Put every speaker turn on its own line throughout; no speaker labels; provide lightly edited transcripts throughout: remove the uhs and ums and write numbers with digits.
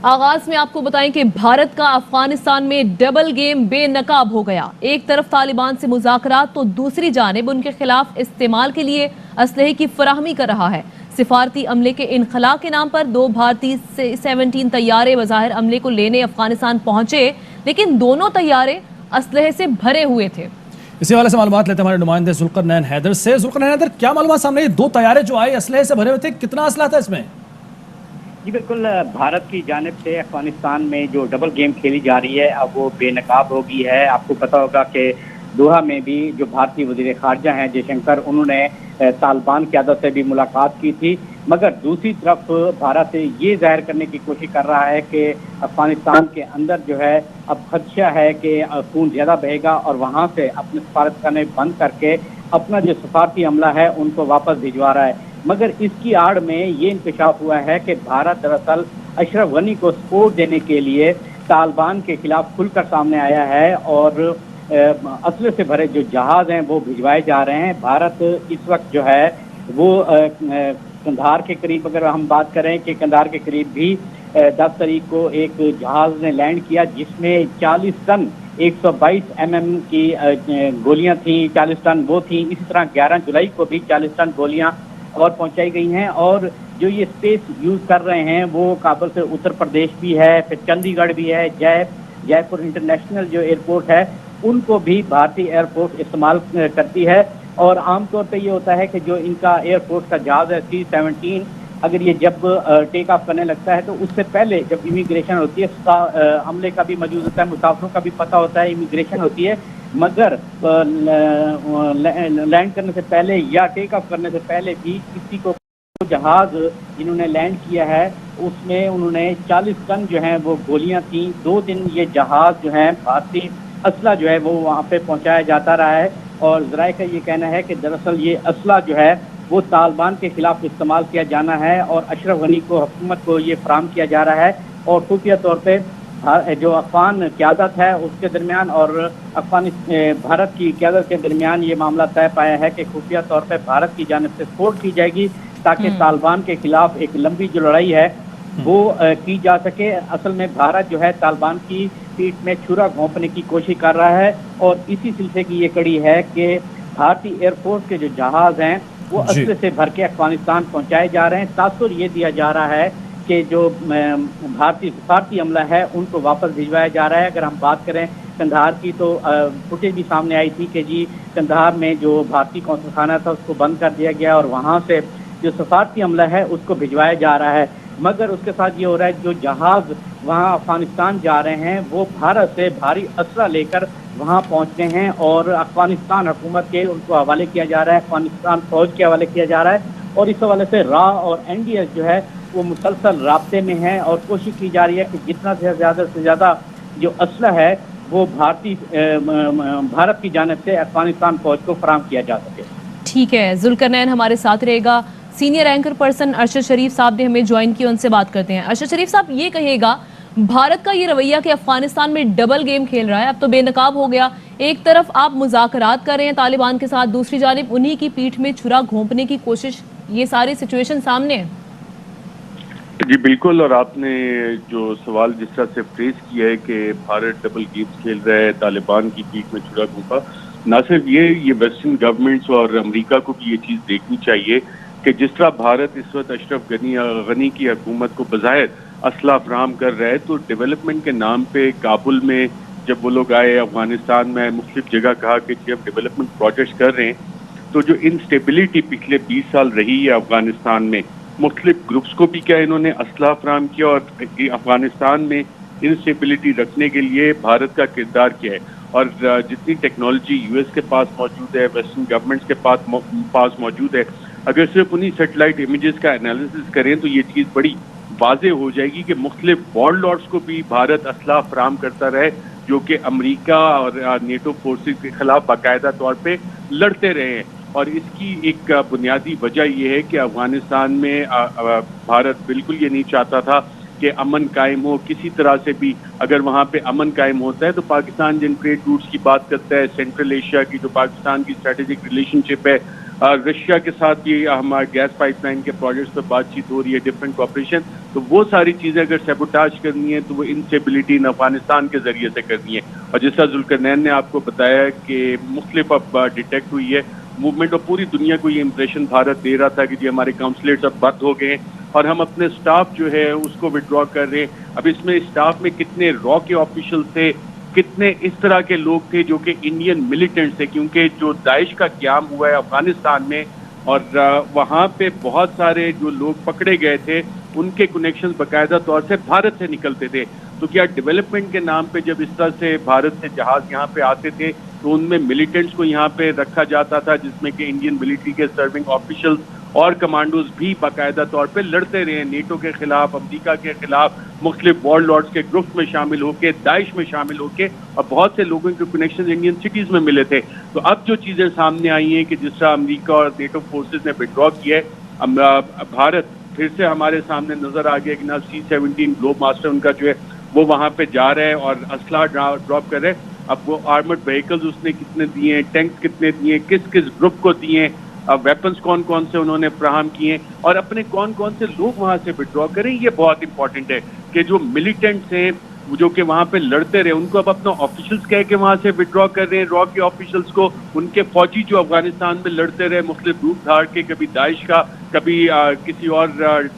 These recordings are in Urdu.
آغاز میں آپ کو بتائیں کہ بھارت کا افغانستان میں ڈبل گیم بے نقاب ہو گیا۔ ایک طرف طالبان سے مذاکرات تو دوسری جانب ان کے خلاف استعمال کے لیے اسلحے کی فراہمی کر رہا ہے۔ سفارتی عملے کے انخلاء کے نام پر 2 بھارتی 17 طیارے بظاہر عملے کو لینے افغانستان پہنچے، لیکن دونوں طیارے اسلحے سے بھرے ہوئے تھے۔
اسی حوالے سے معلومات لیتے ہیں ہمارے نمائندے ذوالقرنین حیدر سے۔ ذوالقرنین حیدر، کیا معلومات سامنے؟ 2 طیارے جو آئے اسلحے سے بھرے ہوئے تھے، کتنا اسلحہ تھا اس میں؟
جی بالکل، بھارت کی جانب سے افغانستان میں جو ڈبل گیم کھیلی جا رہی ہے اب وہ بے نقاب ہو گئی ہے۔ آپ کو پتہ ہوگا کہ دوحہ میں بھی جو بھارتی وزیر خارجہ ہیں جے شنکر، انہوں نے طالبان قیادت سے بھی ملاقات کی تھی، مگر دوسری طرف بھارت یہ ظاہر کرنے کی کوشش کر رہا ہے کہ افغانستان کے اندر جو ہے اب خدشہ ہے کہ خون زیادہ بہے گا اور وہاں سے اپنے سفارتخانے بند کر کے اپنا جو سفارتی عملہ ہے ان کو واپس بھجوا رہا ہے۔ مگر اس کی آڑ میں یہ انکشاف ہوا ہے کہ بھارت دراصل اشرف غنی کو سپورٹ دینے کے لیے طالبان کے خلاف کھل کر سامنے آیا ہے اور اسلحے سے بھرے جو جہاز ہیں وہ بھجوائے جا رہے ہیں۔ بھارت اس وقت جو ہے وہ قندھار کے قریب، اگر ہم بات کریں کہ قندھار کے قریب بھی 10 تاریخ کو ایک جہاز نے لینڈ کیا جس میں 40 ٹن 122 mm کی گولیاں تھیں، 40 ٹن وہ تھیں۔ اسی طرح 11 جولائی کو بھی 40 ٹن گولیاں اور پہنچائی گئی ہیں، اور جو یہ اسپیس یوز کر رہے ہیں وہ کابل سے اتر پردیش بھی ہے، پھر چندی گڑھ بھی ہے، جے پور انٹرنیشنل جو ایئرپورٹ ہے ان کو بھی بھارتی ایئرپورٹ استعمال کرتی ہے۔ اور عام طور پہ یہ ہوتا ہے کہ جو ان کا ایئرپورٹ کا جہاز ہے C-17، اگر یہ جب ٹیک آف کرنے لگتا ہے تو اس سے پہلے جب امیگریشن ہوتی ہے، عملے کا بھی موجود ہوتا ہے، مسافروں کا بھی پتہ ہوتا ہے، امیگریشن ہوتی ہے، مگر لینڈ کرنے سے پہلے یا ٹیک آف کرنے سے پہلے بھی کسی کو جہاز جنہوں نے لینڈ کیا ہے اس میں انہوں نے 40 ٹن جو ہیں وہ گولیاں تھیں۔ 2 دن یہ جہاز جو ہیں بھارتی اسلحہ جو ہے وہ وہاں پہ پہنچایا جاتا رہا ہے، اور ذرائع کا یہ کہنا ہے کہ دراصل یہ اسلحہ جو ہے وہ طالبان کے خلاف استعمال کیا جانا ہے اور اشرف غنی کو، حکومت کو یہ فراہم کیا جا رہا ہے، اور خفیہ طور پہ جو افغان قیادت ہے اس کے درمیان اور بھارت کی قیادت کے درمیان یہ معاملہ طے پایا ہے کہ خفیہ طور پہ بھارت کی جانب سے سپورٹ کی جائے گی تاکہ طالبان کے خلاف ایک لمبی جو لڑائی ہے وہ کی جا سکے۔ اصل میں بھارت جو ہے طالبان کی پیٹھ میں چھرا گھونپنے کی کوشش کر رہا ہے، اور اسی سلسلے کی یہ کڑی ہے کہ بھارتی ایئر فورس کے جو جہاز ہیں وہ اسلحے سے بھر کے افغانستان پہنچائے جا رہے ہیں۔ تاثر یہ دیا جا رہا ہے کہ جو بھارتی سفارتی عملہ ہے ان کو واپس بھجوایا جا رہا ہے۔ اگر ہم بات کریں قندھار کی تو فوٹیج بھی سامنے آئی تھی کہ جی قندھار میں جو بھارتی قونصل خانہ تھا اس کو بند کر دیا گیا اور وہاں سے جو سفارتی عملہ ہے اس کو بھجوایا جا رہا ہے، مگر اس کے ساتھ یہ ہو رہا ہے جو جہاز وہاں افغانستان جا رہے ہیں وہ بھارت سے بھاری اسلحہ لے کر وہاں پہنچتے ہیں اور افغانستان حکومت کے ان کو حوالے کیا جا رہا ہے، افغانستان فوج کے حوالے کیا جا رہا ہے، اور اس حوالے سے را اور NDS جو ہے وہ مسلسل رابطے میں ہیں اور کوشش کی جا رہی ہے کہ جتنا سے زیادہ جو اسلحہ ہے وہ بھارت کی جانب سے افغانستان فوج کو فراہم کیا جا سکے۔
ٹھیک ہے، ذوالقرنین ہمارے ساتھ رہے گا۔ سینئر اینکر پرسن ارشد شریف صاحب نے ہمیں جوائن کی، ان سے بات کرتے ہیں۔ ارشد شریف صاحب، یہ کہیے گا بھارت کا یہ رویہ کہ افغانستان میں ڈبل گیم کھیل رہا ہے، اب تو بے نقاب ہو گیا۔ ایک طرف آپ مذاکرات کر رہے ہیں طالبان کے ساتھ، دوسری جانب انہی کی پیٹھ میں چھرا گھونپنے کی کوشش، یہ ساری سچویشن سامنے ہے۔
جی بالکل، اور آپ نے جو سوال جس طرح سے فریز کیا ہے کہ بھارت ڈبل گیمز کھیل رہا ہے، طالبان کی پیٹھ میں چھرا گھونپا، نہ صرف یہ ویسٹرن گورنمنٹس اور امریکہ کو بھی یہ چیز دیکھنی چاہیے کہ جس طرح بھارت اس وقت اشرف غنی کی حکومت کو بظاہر اسلحہ فراہم کر رہا ہے، تو ڈیولپمنٹ کے نام پہ کابل میں جب وہ لوگ آئے، افغانستان میں مختلف جگہ کہا کہ جب ڈیولپمنٹ پروجیکٹس کر رہے ہیں تو جو انسٹیبلٹی پچھلے 20 سال رہی ہے افغانستان میں، مختلف گروپس کو بھی کیا انہوں نے اسلحہ فراہم کیا، اور افغانستان میں انسٹیبلٹی رکھنے کے لیے بھارت کا کردار کیا ہے، اور جتنی ٹیکنالوجی US کے پاس موجود ہے، ویسٹرن گورنمنٹس کے پاس موجود ہے، اگر صرف انہی سیٹلائٹ امیجز کا انالیسس کریں تو یہ چیز بڑی واضح ہو جائے گی کہ مختلف وارلڈ لارڈز کو بھی بھارت اسلحہ فراہم کرتا رہے جو کہ امریکہ اور نیٹو فورسز کے خلاف باقاعدہ طور پہ لڑتے رہے ہیں۔ اور اس کی ایک بنیادی وجہ یہ ہے کہ افغانستان میں بھارت بالکل یہ نہیں چاہتا تھا کہ امن قائم ہو کسی طرح سے بھی. اگر وہاں پہ امن قائم ہوتا ہے تو پاکستان جن ٹریڈ روٹس کی بات کرتا ہے, سینٹرل ایشیا کی جو پاکستان کی اسٹریٹجک ریلیشن شپ ہے, رشیا کے ساتھ بھی ہمارے گیس پائپ لائن کے پروجیکٹس پر بات چیت ہو رہی ہے, ڈفرینٹ کوآپریشن, تو وہ ساری چیزیں اگر سیبوٹاج کرنی ہے تو وہ انسٹیبلٹی ان افغانستان کے ذریعے سے کرنی ہے. اور جس طرح ذوالقرنین نے آپ کو بتایا کہ مختلف اب ڈیٹیکٹ ہوئی ہے موومنٹ, اور پوری دنیا کو یہ امپریشن بھارت دے رہا تھا کہ جی ہمارے کاؤنسلیٹس اب بند ہو گئے ہیں اور ہم اپنے سٹاف جو ہے اس کو وڈرا کر رہے ہیں. اب اس میں سٹاف میں کتنے را کے آفیشل تھے, کتنے اس طرح کے لوگ تھے جو کہ انڈین ملیٹنٹس تھے, کیونکہ جو داعش کا قیام ہوا ہے افغانستان میں اور وہاں پہ بہت سارے جو لوگ پکڑے گئے تھے ان کے کنیکشن باقاعدہ طور سے بھارت سے نکلتے تھے. تو کیا ڈیولپمنٹ کے نام پہ جب اس طرح سے بھارت سے جہاز یہاں پہ آتے تھے تو ان میں ملیٹنٹس کو یہاں پہ رکھا جاتا تھا, جس میں کہ انڈین ملٹری کے سرونگ آفیشلز اور کمانڈوز بھی باقاعدہ طور پہ لڑتے رہے نیٹو کے خلاف, امریکہ کے خلاف, مختلف وار لارڈز کے گروپس میں شامل ہو کے, داعش میں شامل ہو کے, اور بہت سے لوگوں کے کنیکشن انڈین سٹیز میں ملے تھے. تو اب جو چیزیں سامنے آئی ہیں کہ جس طرح امریکہ اور نیٹو فورسز نے وڈرا کیا ہے, بھارت پھر سے ہمارے سامنے نظر آ گیا کہ نا C-17 گلوب ماسٹر ان کا جو ہے وہ وہاں پہ جا رہا ہے اور اسلحہ ڈراپ کر رہے ہیں. اب وہ آرمڈ وہیکلز اس نے کتنے دیے ہیں, ٹینکس کتنے دیے ہیں, کس کس گروپ کو دیے ہیں, ویپنز کون کون سے انہوں نے فراہم کیے ہیں, اور اپنے کون کون سے لوگ وہاں سے وڈرا کریں. یہ بہت امپورٹنٹ ہے کہ جو ملیٹنٹس ہیں جو کہ وہاں پہ لڑتے رہے ان کو اب اپنا آفیشلز کہہ کے وہاں سے وڈرا کر رہے ہیں, را کے آفیشلز کو, ان کے فوجی جو افغانستان میں لڑتے رہے مختلف روپ دھار کے, کبھی داعش کا, کبھی کسی اور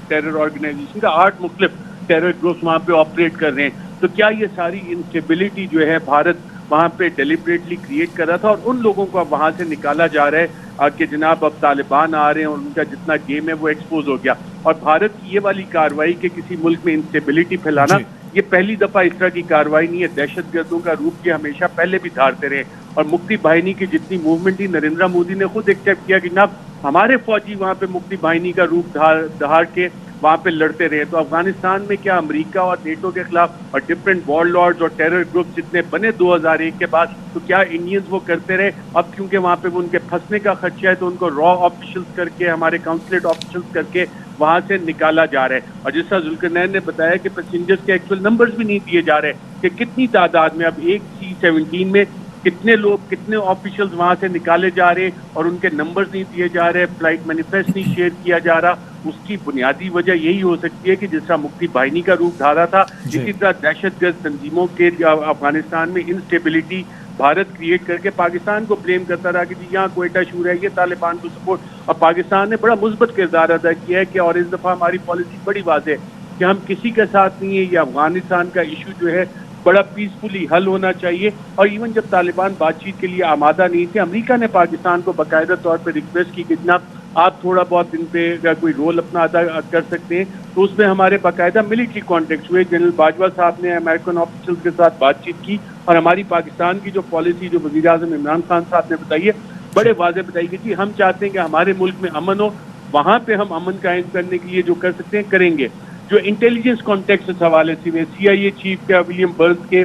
ٹیرر آرگنائزیشن کا, 8 مختلف ٹیرر گروپس وہاں پہ آپریٹ کر رہے ہیں. تو کیا یہ ساری انسٹیبلٹی جو ہے بھارت وہاں پہ ڈیلیبریٹلی کریٹ کر رہا تھا, اور ان لوگوں کو اب وہاں سے نکالا جا رہا ہے کہ جناب اب طالبان آ رہے ہیں اور ان کا جتنا گیم ہے وہ ایکسپوز ہو گیا. اور بھارت کی یہ والی کارروائی کہ کسی ملک میں انسٹیبلٹی پھیلانا, یہ پہلی دفعہ اس طرح کی کارروائی نہیں ہے. دہشت گردوں کا روپ یہ ہمیشہ پہلے بھی دھارتے رہے, اور مکتی باہنی کی جتنی موومنٹ تھی نریندر مودی نے خود ایکسیپٹ کیا کہ جناب ہمارے فوجی وہاں پہ مکتی باہنی کا روپ دھار کے وہاں پہ لڑتے رہے. تو افغانستان میں کیا امریکہ اور نیٹو کے خلاف اور ڈفرینٹ وار لارڈز اور ٹیرر گروپ جتنے بنے 2001 کے بعد, تو کیا انڈینز وہ کرتے رہے؟ اب کیونکہ وہاں پہ وہ ان کے پھنسنے کا خدشہ ہے تو ان کو را آفیشلز کر کے, ہمارے کاؤنسلیٹ آفیشلز کر کے وہاں سے نکالا جا رہا ہے. اور جس طرح ذوالقرنین نے بتایا کہ پیسنجرز کے ایکچوئل نمبرز بھی نہیں دیے جا رہے کہ کتنی تعداد میں, اب ایک C-17 میں کتنے لوگ, کتنے آفیشلز وہاں سے نکالے جا رہے اور ان کے نمبرز نہیں دیے جا رہے, فلائٹ مینیفیسٹ نہیں شیئر کیا جا رہا. اس کی بنیادی وجہ یہی ہو سکتی ہے کہ جس طرح مکتی باہنی کا روپ دھارا تھا, اسی طرح دہشت گرد تنظیموں کے افغانستان میں انسٹیبلٹی بھارت کریٹ کر کے پاکستان کو بلیم کرتا رہا کہ جی یہاں کوئٹہ شور ہے, یہ طالبان کو سپورٹ. اور پاکستان نے بڑا مثبت کردار ادا کیا ہے کہ, اور اس دفعہ ہماری پالیسی بڑی واضح ہے کہ ہم کسی کے ساتھ نہیں ہیں. یہ افغانستان کا ایشو جو ہے بڑا پیسفلی حل ہونا چاہیے. اور ایون جب طالبان بات چیت کے لیے آمادہ نہیں تھے, امریکہ نے پاکستان کو باقاعدہ طور پہ ریکویسٹ کی کہ جناب آپ تھوڑا بہت ان پہ کوئی رول اپنا ادا کر سکتے ہیں. تو اس میں ہمارے باقاعدہ ملٹری کانٹیکٹس ہوئے. جنرل باجوہ صاحب نے امریکن آفیسرز کے ساتھ بات چیت کی, اور ہماری پاکستان کی جو پالیسی جو وزیر اعظم عمران خان صاحب نے بتائی ہے بڑے واضح بتائی کہ جی ہم چاہتے ہیں کہ ہمارے ملک میں امن ہو, وہاں پہ ہم امن قائم کرنے کے لیے جو کر سکتے ہیں کریں گے. جو انٹیلیجنس کانٹیکٹ اس حوالے سے CIA چیف کا ولیم برنز کے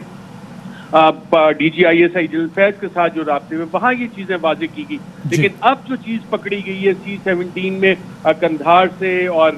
DGISI جنرل فیض کے ساتھ جو رابطے میں وہاں یہ چیزیں واضح کی گئی. لیکن اب جو چیز پکڑی گئی ہے C-17 میں کندھار سے اور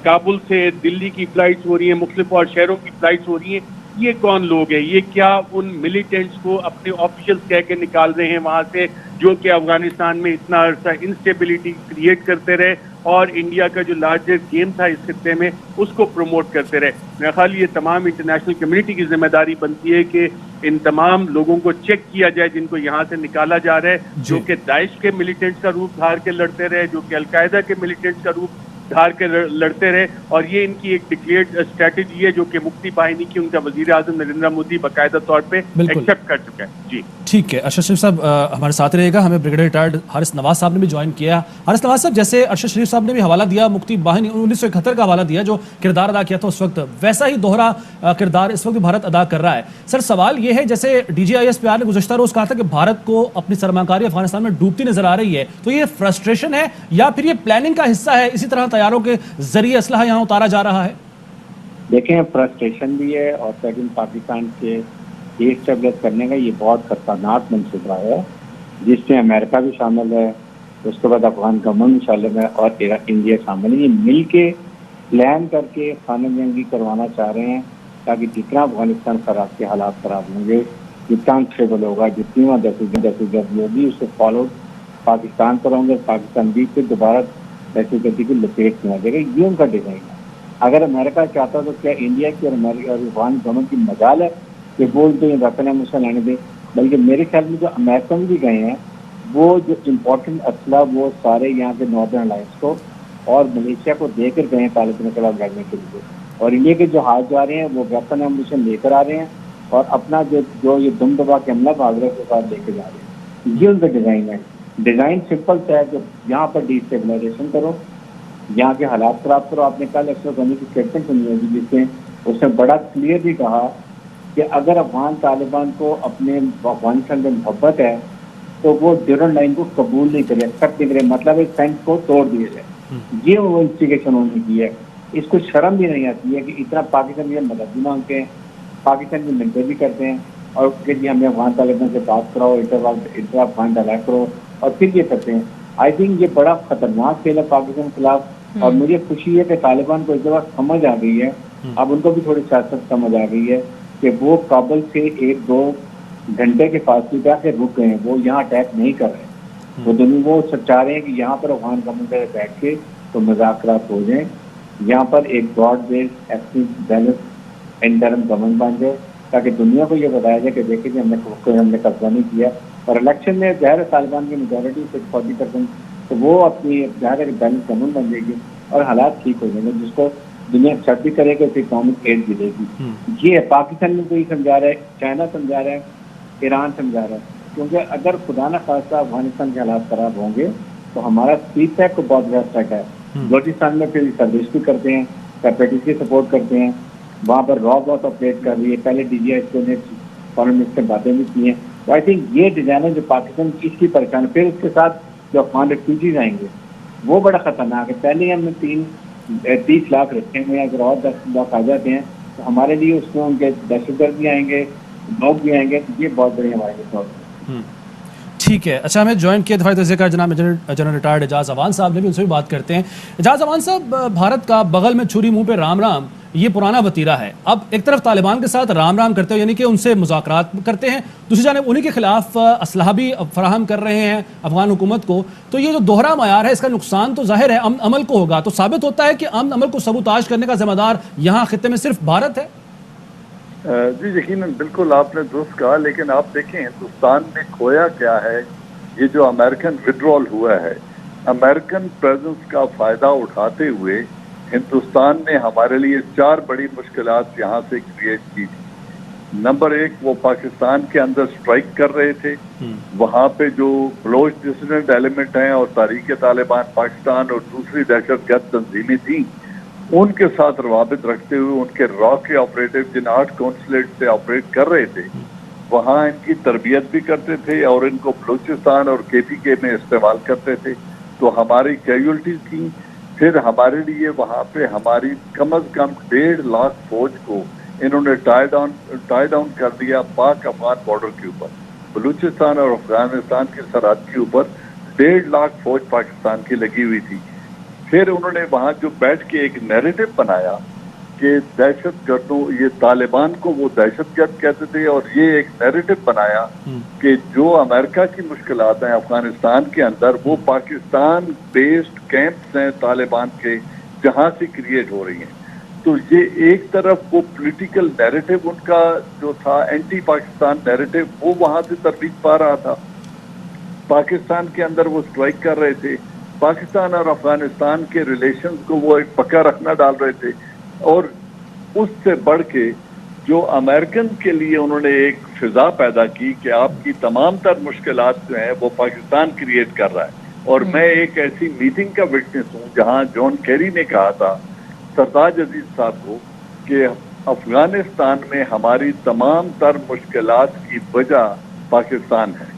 کابل سے دلی کی فلائٹس ہو رہی ہیں, مختلف اور شہروں کی فلائٹس ہو رہی ہیں, یہ کون لوگ ہیں؟ یہ کیا ان ملیٹنٹس کو اپنے آفیشلز کہہ کے نکال رہے ہیں وہاں سے جو کہ افغانستان میں اتنا عرصہ انسٹیبلٹی کریٹ کرتے رہے اور انڈیا کا جو لارجر گیم تھا اس خطے میں اس کو پروموٹ کرتے رہے. میرا خیال یہ تمام انٹرنیشنل کمیونٹی کی ذمہ داری بنتی ہے کہ ان تمام لوگوں کو چیک کیا جائے جن کو یہاں سے نکالا جا رہا ہے, جو کہ داعش کے ملیٹنٹس کا روپ دھار کے لڑتے رہے, جو کہ القاعدہ کے ملیٹنٹس کا روپ دھار کے لڑتے رہے. اور یہ ان کی ایک ڈکلیئرڈ اسٹریٹجی ہے جو کہ مکتی باہنی کی ان کا وزیر اعظم نریندر مودی باقاعدہ طور پہ ایکسیپٹ کر چکا ہے. جی
ٹھیک ہے, ارشد شریف صاحب ہمارے ساتھ رہے گا. ہمیں بریگیڈیئر ریٹائرڈ حارث نواز صاحب نے بھی جوائن کیا. حارث نواز صاحب, جیسے ارشد شریف صاحب نے بھی حوالہ دیا مکتی باہنی 1971 کا حوالہ دیا جو کردار ادا کیا تھا اس وقت, ویسا ہی دوہرا کردار اس وقت بھارت ادا کر رہا ہے. سر سوال یہ ہے, جیسے DGISPR نے گزشتہ روز کہا تھا کہ بھارت کو اپنی سرمایہ کاری افغانستان میں ڈوبتی نظر آ رہی ہے, تو یہ فرسٹریشن ہے یا پھر یہ پلاننگ کا حصہ ہے, اسی طرح تیاروں کے ذریعے اسلحہ یہاں اتارا جا رہا ہے؟
دیکھیں, فرسٹریشن بھی ہے اور سیکنڈ پاکستان کے ڈی اسٹیبلش کرنے کا یہ بہت خطرناک منصوبہ ہے جس میں امریکہ بھی شامل ہے, اس کے بعد افغان گورنمنٹ بھی شامل ہے اور انڈیا شامل ہے. یہ مل کے پلان کر کے خانہ جنگی کروانا چاہ رہے ہیں تاکہ جتنا افغانستان خراب کے حالات خراب ہوں گے، جتنا انسٹیبل ہوگا، جتنی وہاں دہشت گردی ہوگی، اسے فالو پاکستان پر ہوں گے، پاکستان بھی پھر دوبارہ دہشت گردی کی لپیٹ میں آ جائے گا. یہ ان کا ڈیزائن ہے. اگر امریکہ چاہتا تو کیا انڈیا کی اور امریکہ اور افغان گورنمنٹ کی مجال ہے کہ بولتے ہیں ویپن ہم لانے دیں؟ بلکہ میرے خیال میں جو امریکن بھی گئے ہیں وہ جو امپورٹنٹ اسلحہ وہ سارے یہاں کے ناردرن الائنس کو اور ملیشیا کو دے کر گئے ہیں طالبان کے خلاف لڑنے کے لیے. اور انڈیا کے جو ہاتھ جا رہے ہیں وہ ویپن ایمونیشن لے کر آ رہے ہیں اور اپنا جو یہ دم دبا کے حملہ بھاگرے کے ساتھ لے کے جا رہے ہیں. یہ ان کا ڈیزائن ہے. ڈیزائن سمپل ہے کہ یہاں پر ڈی اسٹیبلائزیشن کرو، یہاں کے حالات خراب کرو. آپ نے کل اشرف غنی کی اسٹیٹمنٹ سنی ہوگی جس میں اس نے بڑا کلیئرلی کہا کہ اگر افغان طالبان کو اپنے افغانستان میں محبت ہے تو وہ ڈیورنڈ لائن کو قبول نہیں کرے، ایکسیپٹ نہیں کرے، مطلب اس فینس کو توڑ دیا جائے. یہ وہ انسٹیگیشن انہوں نے کی ہے. اس کو شرم بھی نہیں آتی ہے کہ اتنا پاکستان یہ مدد بھی مانگتے ہیں، پاکستان کی منتیں بھی کرتے ہیں اور کہ جی ہمیں افغان طالبان سے بات کراؤ، انٹر افغان ڈائلاگ کرو، اور پھر یہ کرتے ہیں. آئی تھنک یہ بڑا خطرناک کھیل ہے پاکستان کے خلاف. اور مجھے خوشی ہے کہ طالبان کو اس دفعہ سمجھ آ گئی ہے، اب ان کو بھی تھوڑی سیاست سمجھ آ گئی ہے کہ وہ کابل سے 1-2 گھنٹے کے فاصلے پہ آ کے رک گئے ہیں، وہ یہاں اٹیک نہیں کر رہے. وہ دونوں وہ چاہ رہے ہیں کہ یہاں پر افغان گورنمنٹ سے بیٹھ کے تو مذاکرات ہو جائیں، یہاں پر ایک broad base active balance interim government بن جائے تاکہ دنیا کو یہ بتایا جائے کہ دیکھیں کہ ہم نے قبضہ نہیں کیا. اور الیکشن میں ظاہر طالبان کی میجورٹی 40%، تو وہ اپنی ظاہر بیلنس گورنمنٹ بن جائے گی اور حالات ٹھیک ہو جائیں گے، جس کو دنیا ایکسیپٹ بھی کرے گا، اسے اکنامک ایڈ بھی دے گی. یہ ہے پاکستان میں کوئی سمجھا رہا ہے، چائنا سمجھا رہا ہے، ایران سمجھا رہا ہے. کیونکہ اگر خدا نہ خواستہ افغانستان کے حالات خراب ہوں گے تو ہمارا سی پیک کو بہت بڑا تھریٹ ہے. بلوچستان میں پھر سروس بھی کرتے ہیں، کیپیٹل کی سپورٹ کرتے ہیں، وہاں پر را بہت آپریٹ کر رہی ہے. پہلے ڈی جی ایس نے فارن منسٹر باتیں بھی کی ہیں. تو آئی تھنک یہ ڈیزائن ہے جو پاکستان کی اس کی پریشان. پھر اس کے ساتھ جو افغان ریفیوجیز آئیں گے وہ بڑا خطرناک ہے. پہلے ہم نے 30 لاکھ رکھے ہوئے ہیں، اگر اور 10 لاکھ آ جاتے ہیں تو ہمارے لیے اس میں ان کے دہشت گرد بھی آئیں گے، لوگ بھی آئیں گے. یہ بہت بڑی ہمارے لیے.
ٹھیک ہے. اچھا، ہمیں جوائن کیا دفاعی ذکر جناب جنرل ریٹائرڈ اعجاز امان صاحب نے بھی، ان سے بھی بات کرتے ہیں. اعجاز امان صاحب، بھارت کا بغل میں چھری منہ پہ رام رام یہ پرانا وتیرہ ہے. اب ایک طرف طالبان کے ساتھ رام رام کرتے ہیں، یعنی کہ ان سے مذاکرات کرتے ہیں، دوسری جانب انہی کے خلاف اسلحہ بھی فراہم کر رہے ہیں افغان حکومت کو. تو یہ جو دوہرا معیار ہے اس کا نقصان تو ظاہر ہے امن عمل کو ہوگا. تو ثابت ہوتا ہے کہ امن عمل کو سبوتاژ کرنے کا ذمہ دار یہاں خطے میں صرف بھارت ہے.
جی یقیناً، بالکل آپ نے درست کہا. لیکن آپ دیکھیں ہندوستان نے کھویا کیا ہے. یہ جو امریکن وڈرول ہوا ہے، امریکن پریزنس کا فائدہ اٹھاتے ہوئے ہندوستان نے ہمارے لیے 4 بڑی مشکلات یہاں سے کریٹ کی تھی. نمبر 1، وہ پاکستان کے اندر سٹرائک کر رہے تھے. وہاں پہ جو بلوچ ڈسیڈنٹ ایلیمنٹ ہیں اور تحریک طالبان پاکستان اور دوسری دہشت گرد تنظیمیں تھیں، ان کے ساتھ روابط رکھتے ہوئے ان کے را کے آپریٹو جن 8 کونسلیٹ سے آپریٹ کر رہے تھے، وہاں ان کی تربیت بھی کرتے تھے اور ان کو بلوچستان اور KPK میں استعمال کرتے تھے. تو ہماری کیجولٹیز تھیں. پھر ہمارے لیے وہاں پہ ہماری کم از کم 1.5 لاکھ فوج کو انہوں نے ٹائی ڈاؤن کر دیا پاک افغان بارڈر کے اوپر. بلوچستان اور افغانستان کی سرحد کے اوپر 1.5 لاکھ فوج پاکستان کی لگی ہوئی تھی. پھر انہوں نے وہاں جو بیٹھ کے ایک نیریٹو بنایا کہ دہشت گردوں، یہ طالبان کو وہ دہشت گرد کہتے تھے، اور یہ ایک نیریٹو بنایا کہ جو امریکہ کی مشکلات ہیں افغانستان کے اندر وہ پاکستان بیسڈ کیمپس ہیں طالبان کے جہاں سے کریٹ ہو رہی ہیں. تو یہ ایک طرف وہ پولیٹیکل نیریٹو ان کا جو تھا اینٹی پاکستان نیریٹو وہ وہاں سے تربیت پا رہا تھا. پاکستان کے اندر وہ سٹرائک کر رہے تھے، پاکستان اور افغانستان کے ریلیشنز کو وہ ایک پکا رکھنا ڈال رہے تھے. اور اس سے بڑھ کے جو امریکن کے لیے انہوں نے ایک فضا پیدا کی کہ آپ کی تمام تر مشکلات جو ہیں وہ پاکستان کریٹ کر رہا ہے. اور میں ایک ایسی میٹنگ کا وٹنس ہوں جہاں جان کیری نے کہا تھا سرتاج عزیز صاحب کو کہ افغانستان میں ہماری تمام تر مشکلات کی وجہ پاکستان ہے.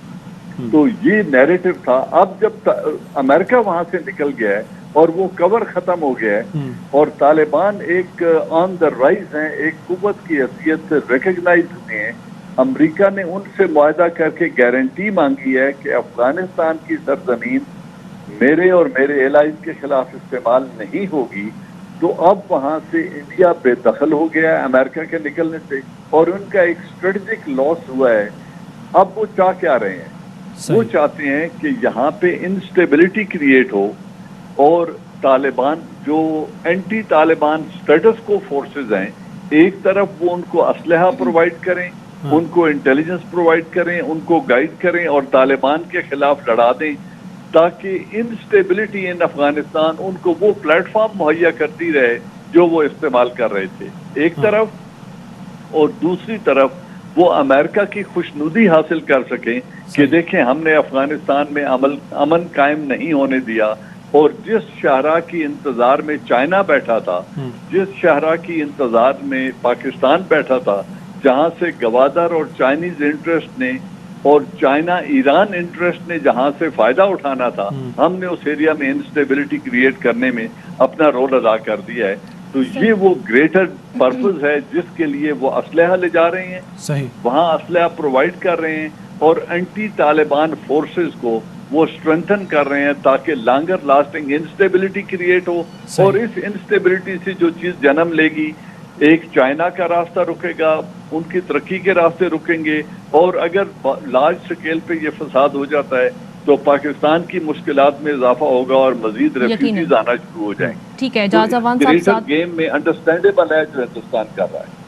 تو یہ نیریٹو تھا. اب جب امریکہ وہاں سے نکل گیا ہے اور وہ کور ختم ہو گیا ہے اور طالبان ایک آن دا رائز ہیں، ایک قوت کی حیثیت سے ریکگنائز ہوئے ہیں، امریکہ نے ان سے معاہدہ کر کے گارنٹی مانگی ہے کہ افغانستان کی سرزمین میرے اور میرے الائز کے خلاف استعمال نہیں ہوگی. تو اب وہاں سے انڈیا بے دخل ہو گیا ہے امریکہ کے نکلنے سے، اور ان کا ایک اسٹریٹجک لاس ہوا ہے۔ اب وہ چاہ کیا رہے ہیں؟ وہ چاہتے ہیں کہ یہاں پہ انسٹیبلٹی کریٹ ہو، اور طالبان جو اینٹی طالبان اسٹیٹس کو فورسز ہیں، ایک طرف وہ ان کو اسلحہ پرووائڈ کریں، ان کو انٹیلیجنس پرووائڈ کریں، ان کو گائیڈ کریں اور طالبان کے خلاف لڑا دیں، تاکہ انسٹیبلٹی ان افغانستان ان کو وہ پلیٹ فارم مہیا کرتی رہے جو وہ استعمال کر رہے تھے ایک طرف، اور دوسری طرف وہ امریکہ کی خوشنودی حاصل کر سکیں کہ دیکھیں ہم نے افغانستان میں امن قائم نہیں ہونے دیا، اور جس شاہراہ کی انتظار میں چائنا بیٹھا تھا، جس شاہراہ کی انتظار میں پاکستان بیٹھا تھا، جہاں سے گوادر اور چائنیز انٹرسٹ نے اور چائنا ایران انٹرسٹ نے جہاں سے فائدہ اٹھانا تھا، ہم نے اس ایریا میں انسٹیبلٹی کریٹ کرنے میں اپنا رول ادا کر دیا ہے۔ تو یہ وہ گریٹر پرپز ہے جس کے لیے وہ اسلحہ لے جا رہے ہیں، وہاں اسلحہ پرووائڈ کر رہے ہیں، اور اینٹی طالبان فورسز کو وہ اسٹرینتھن کر رہے ہیں تاکہ لانگر لاسٹنگ انسٹیبلٹی کریٹ ہو، اور اس انسٹیبلٹی سے جو چیز جنم لے گی، ایک چائنا کا راستہ رکے گا، ان کی ترقی کے راستے رکیں گے، اور اگر لارج سکیل پہ یہ فساد ہو جاتا ہے تو پاکستان کی مشکلات میں اضافہ ہوگا اور مزید ریفیوجیز آنا شروع ہو جائیں گے۔
ٹھیک ہے، اعجاز احوان صاحب
گریٹر گیم میں انڈرسٹینڈیبل ہے جو ہندوستان کر رہا ہے۔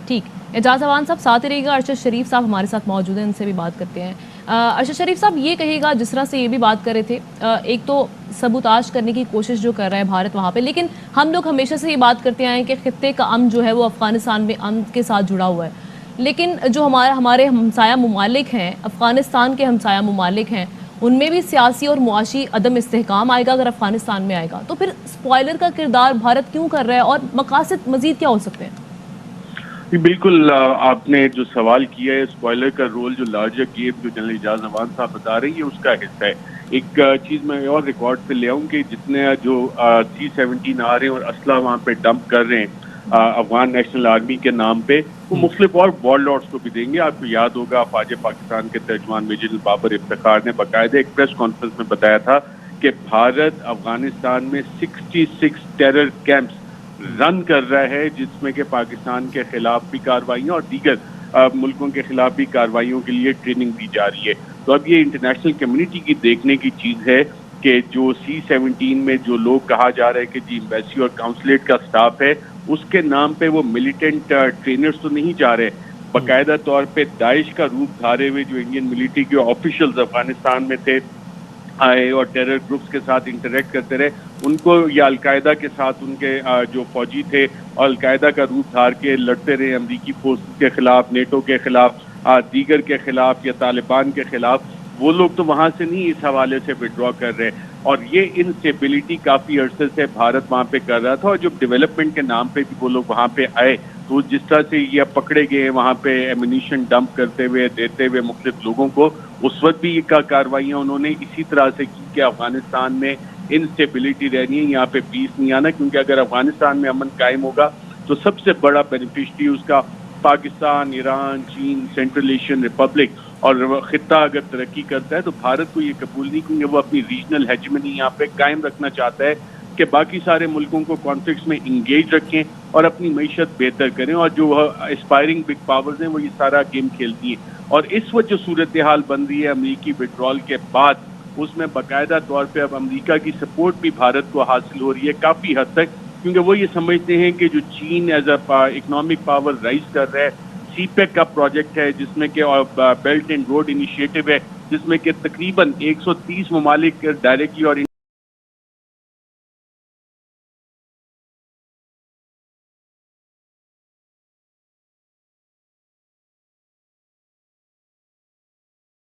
ٹھیک، اعجاز احوان صاحب ساتھ رہے گا، ارشد شریف صاحب ہمارے ساتھ موجود ہیں، ان سے بھی بات کرتے ہیں۔ ارشد شریف صاحب یہ کہے گا، جس طرح سے یہ بھی بات کر رہے تھے، ایک تو سبوتاژ کرنے کی کوشش جو کر رہا ہے بھارت وہاں پہ، لیکن ہم لوگ ہمیشہ سے یہ بات کرتے آئے ہیں کہ خطے کا امن جو ہے وہ افغانستان میں امن کے ساتھ جڑا ہوا ہے، لیکن جو ہمارے ہمسایہ ممالک ہیں، افغانستان کے ہمسایہ ممالک ہیں، ان میں بھی سیاسی اور معاشی عدم استحکام آئے گا اگر افغانستان میں آئے گا، تو پھر اسپوائلر کا کردار بھارت کیوں کر رہا ہے، اور مقاصد مزید کیا ہو سکتے ہیں؟
بالکل آپ نے جو سوال کیا ہے، اسپوائلر کا رول جو لارجر گیم جو جنرل اعجاز احوان صاحب بتا رہے ہیں، اس کا حصہ ہے۔ ایک چیز میں اور ریکارڈ پہ لے آؤں کہ جتنے جو C-17 آ رہے ہیں اور اسلحہ وہاں پہ ڈمپ کر رہے ہیں افغان نیشنل آرمی کے نام پہ، وہ مختلف اور وار لارڈس کو بھی دیں گے۔ آپ کو یاد ہوگا فوج پاکستان کے ترجمان میجر بابر افتخار نے باقاعدہ ایک پریس کانفرنس میں بتایا تھا کہ بھارت افغانستان میں 66 ٹیرر کیمپس رن کر رہا ہے، جس میں کہ پاکستان کے خلاف بھی کارروائیاں اور دیگر ملکوں کے خلاف بھی کارروائیوں کے لیے ٹریننگ دی جا رہی ہے۔ تو اب یہ انٹرنیشنل کمیونٹی کی دیکھنے کی چیز ہے کہ جو C-17 میں جو لوگ کہا جا رہا ہے کہ جی ایمبیسی اور کاؤنسلیٹ کا سٹاف ہے، اس کے نام پہ وہ ملیٹنٹ ٹرینرز تو نہیں جا رہے، باقاعدہ طور پہ داعش کا روپ دھارے ہوئے جو انڈین ملٹری کے آفیشلز افغانستان میں تھے آئے اور ٹیرر گروپس کے ساتھ انٹریکٹ کرتے رہے، ان کو یا القاعدہ کے ساتھ ان کے جو فوجی تھے اور القاعدہ کا روپ دھار کے لڑتے رہے امریکی فورسز کے خلاف، نیٹو کے خلاف، دیگر کے خلاف یا طالبان کے خلاف، وہ لوگ تو وہاں سے نہیں اس حوالے سے وڈرا کر رہے، اور یہ انسٹیبلٹی کافی عرصے سے بھارت وہاں پہ کر رہا تھا، اور جب ڈیولپمنٹ کے نام پہ بھی وہ لوگ وہاں پہ آئے تو جس طرح سے یہ پکڑے گئے وہاں پہ ایمونیشن ڈمپ کرتے ہوئے دیتے ہوئے مختلف لوگوں کو، اس وقت بھی یہ کارروائیاں انہوں نے اسی طرح سے کی کہ افغانستان میں انسٹیبلٹی رہنی ہے، یہاں پہ پیس نہیں آنا، کیونکہ اگر افغانستان میں امن قائم ہوگا تو سب سے بڑا بینیفیشری اس کا پاکستان، ایران، چین، سینٹرل ایشین ریپبلک، اور خطہ اگر ترقی کرتا ہے تو بھارت کو یہ قبول نہیں، کیونکہ وہ اپنی ریجنل ہیجمنی یہاں پہ قائم رکھنا چاہتا ہے کہ باقی سارے ملکوں کو کانفلکٹس میں انگیج رکھیں اور اپنی معیشت بہتر کریں، اور جو اسپائرنگ بگ پاورز ہیں وہ یہ سارا گیم کھیلتی ہیں۔ اور اس وقت جو صورتحال بن رہی ہے امریکی وڈرال کے بعد، اس میں باقاعدہ طور پہ اب امریکہ کی سپورٹ بھی بھارت کو حاصل ہو رہی ہے کافی حد تک، کیونکہ وہ یہ سمجھتے ہیں کہ جو چین as a economic power rise کر رہا ہے، سی پیک کا پروجیکٹ ہے جس میں کہ بیلٹ اینڈ روڈ انیشیٹو ہے، جس میں کہ تقریباً 130 ممالک ڈائریکٹلی اور